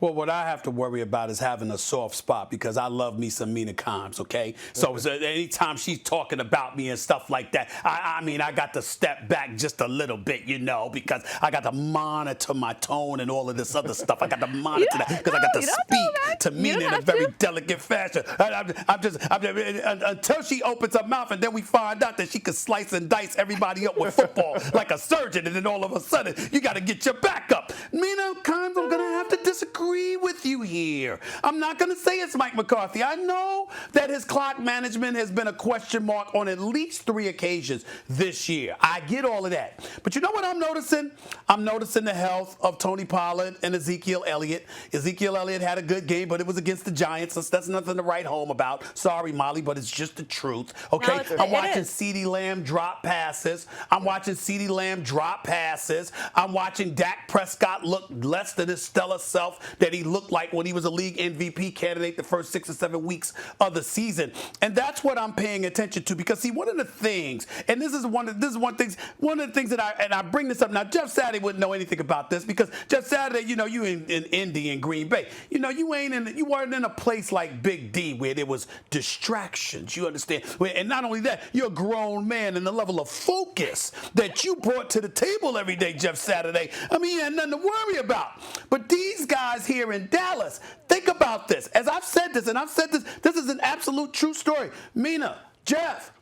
Well, what I have to worry about is having a soft spot because I love me some Mina, okay? So anytime she's talking about me and stuff like that, I mean, I got to step back just a little bit, because I got to monitor my tone and all of this other stuff. I got to monitor that because I got to speak to Mina in a very delicate fashion. I'm just until she opens her mouth and then we find out that she can slice and dice everybody up with football like a surgeon, and then all of a sudden you got to get your back up. Mina, I'm going to have to disagree with you here. I'm not going to say it's Mike McCarthy. I know that his clock management has been a question mark on at least 3 occasions this year. I get all of that. But you know what I'm noticing? I'm noticing the health of Tony Pollard and Ezekiel Elliott. Ezekiel Elliott had a good game, but it was against the Giants. So that's nothing to write home about. Sorry, Molly, but it's just the truth. Okay? No, I'm watching CeeDee Lamb drop passes. I'm watching Dak Prescott look less than his stellar self that he looked like when he was a league MVP candidate the first 6 or 7 weeks of the season. And that's what I'm paying attention to because, see, one of the things, and this is one of the things that I bring this up. Now, Jeff Saturday wouldn't know anything about this because Jeff Saturday, you in Indy and Green Bay. You weren't in a place like Big D where there was distractions. You understand? And not only that, you're a grown man, and the level of focus that you brought to the table every day, Jeff Saturday, I mean, you had nothing to worry about. But these guys here in Dallas, think about this. As I've said this, this is an absolute true story. Mina, Jeff,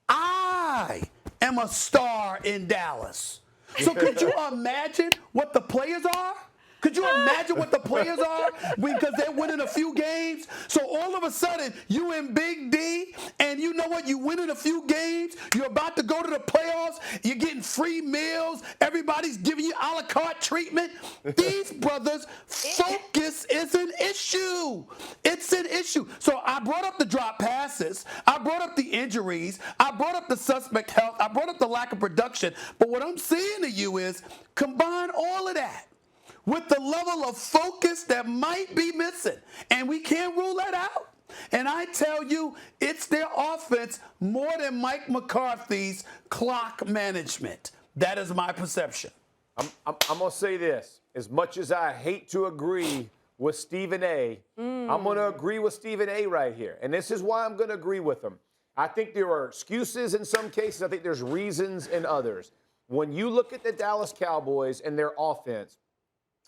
I am a star in Dallas. So could you imagine what the players are? Could you imagine what the players are because they're winning a few games? So all of a sudden, you in Big D, and you know what? You winning a few games. You're about to go to the playoffs. You're getting free meals. Everybody's giving you a la carte treatment. These brothers, focus is an issue. It's an issue. So I brought up the drop passes. I brought up the injuries. I brought up the suspect health. I brought up the lack of production. But what I'm saying to you is combine all of that with the level of focus that might be missing. And we can't rule that out. And I tell you, it's their offense more than Mike McCarthy's clock management. That is my perception. I'm going to say this. As much as I hate to agree with Stephen A., I'm going to agree with Stephen A. right here. And this is why I'm going to agree with him. I think there are excuses in some cases. I think there's reasons in others. When you look at the Dallas Cowboys and their offense,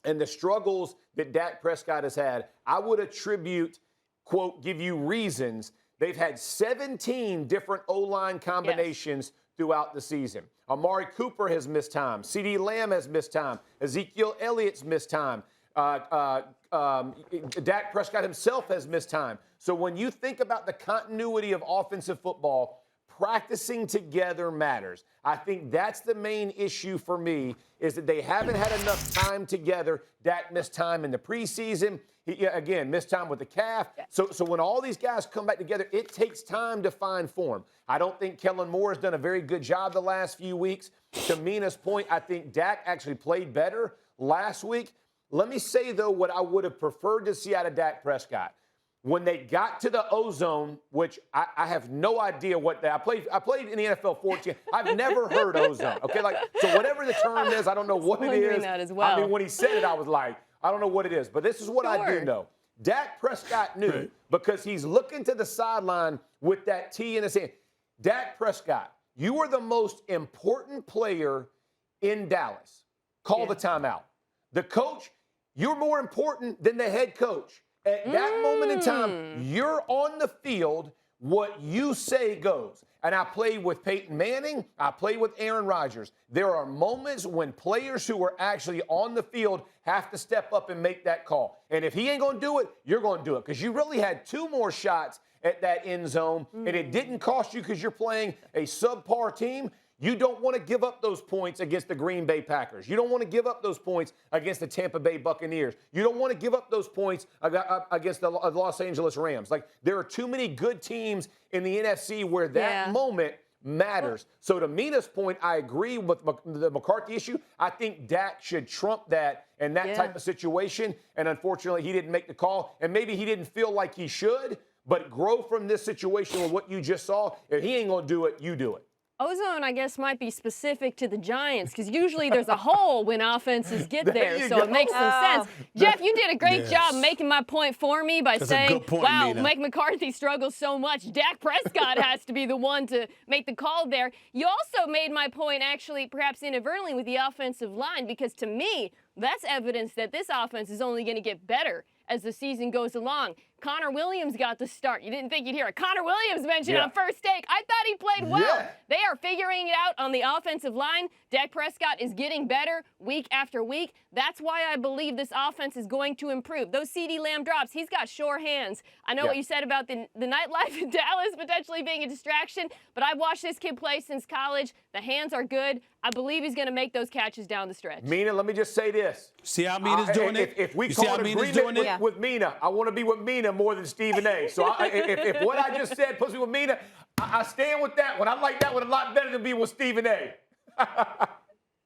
and the struggles that Dak Prescott has had, I would attribute, quote, give you reasons. They've had 17 different O-line combinations throughout the season. Amari Cooper has missed time. CeeDee Lamb has missed time. Ezekiel Elliott's missed time. Dak Prescott himself has missed time. So when you think about the continuity of offensive football, practicing together matters. I think that's the main issue for me is that they haven't had enough time together. Dak missed time in the preseason. He, again, missed time with the calf. So when all these guys come back together, it takes time to find form. I don't think Kellen Moore has done a very good job the last few weeks. To Mina's point, I think Dak actually played better last week. Let me say, though, what I would have preferred to see out of Dak Prescott. When they got to the ozone, which I have no idea what that. I played in the NFL 14. I've never heard ozone. Okay, so whatever the term is, I don't know what it is. That as well. I mean, when he said it, I was like, I don't know what it is. But this is what I do know. Dak Prescott knew because he's looking to the sideline with that T in his hand. Dak Prescott, you are the most important player in Dallas. Call the timeout. The coach, you're more important than the head coach. At that moment in time, you're on the field. What you say goes. And I played with Peyton Manning. I played with Aaron Rodgers. There are moments when players who are actually on the field have to step up and make that call. And if he ain't going to do it, you're going to do it. Because you really had 2 more shots at that end zone, and it didn't cost you because you're playing a subpar team. You don't want to give up those points against the Green Bay Packers. You don't want to give up those points against the Tampa Bay Buccaneers. You don't want to give up those points against the Los Angeles Rams. Like, there are too many good teams in the NFC where that moment matters. So to Mina's point, I agree with the McCarthy issue. I think Dak should trump that in that type of situation. And unfortunately, he didn't make the call. And maybe he didn't feel like he should, but grow from this situation with what you just saw. If he ain't going to do it, you do it. Ozone, I guess, might be specific to the Giants because usually there's a hole when offenses get there, so it makes some sense. Jeff, you did a great job making my point for me by saying, wow, Mina. Mike McCarthy struggles so much. Dak Prescott has to be the one to make the call there. You also made my point, actually, perhaps inadvertently, with the offensive line, because to me, that's evidence that this offense is only going to get better as the season goes along. Connor Williams got the start. You didn't think you'd hear a Connor Williams mentioned on First Take. I thought he played well. They are figuring it out on the offensive line. Dak Prescott is getting better week after week. That's why I believe this offense is going to improve. Those CeeDee Lamb drops, he's got sure hands. I know what you said about the nightlife in Dallas potentially being a distraction, but I've watched this kid play since college. The hands are good. I believe he's going to make those catches down the stretch. Mina, let me just say this. See how Mina's doing it? If we call an agreement with Mina, I want to be with Mina more than Stephen A. So if what I just said puts me with Mina, I stand with that one. I like that one a lot better than being with Stephen A.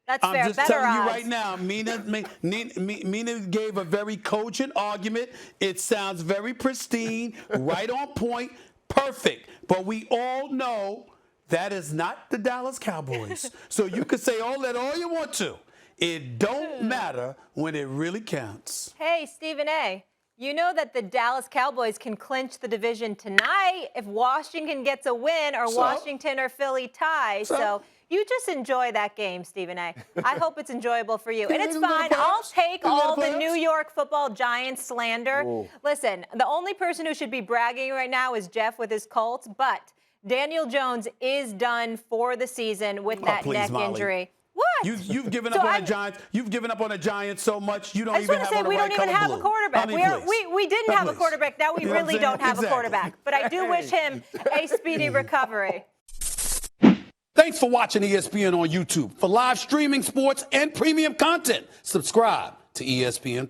That's fair. I'm just Better telling you odds. right now, Mina gave a very cogent argument. It sounds very pristine, right on point, perfect. But we all know that is not the Dallas Cowboys. So you can say all that all you want to. It don't matter when it really counts. Hey, Stephen A., you know that the Dallas Cowboys can clinch the division tonight if Washington gets a win or Washington or Philly tie. So you just enjoy that game, Stephen A. I hope it's enjoyable for you. And it's fine. I'll take all the New York football Giants slander. Listen, the only person who should be bragging right now is Jeff with his Colts, but Daniel Jones is done for the season with that neck injury. What? You've given up on the Giants. You've given up on the Giants so much you don't even have on the we right don't even have a quarterback. We didn't have a quarterback. Now we really don't have a quarterback. But I do wish him a speedy recovery. Thanks for watching ESPN on YouTube. For live streaming, sports, and premium content, subscribe to ESPN+.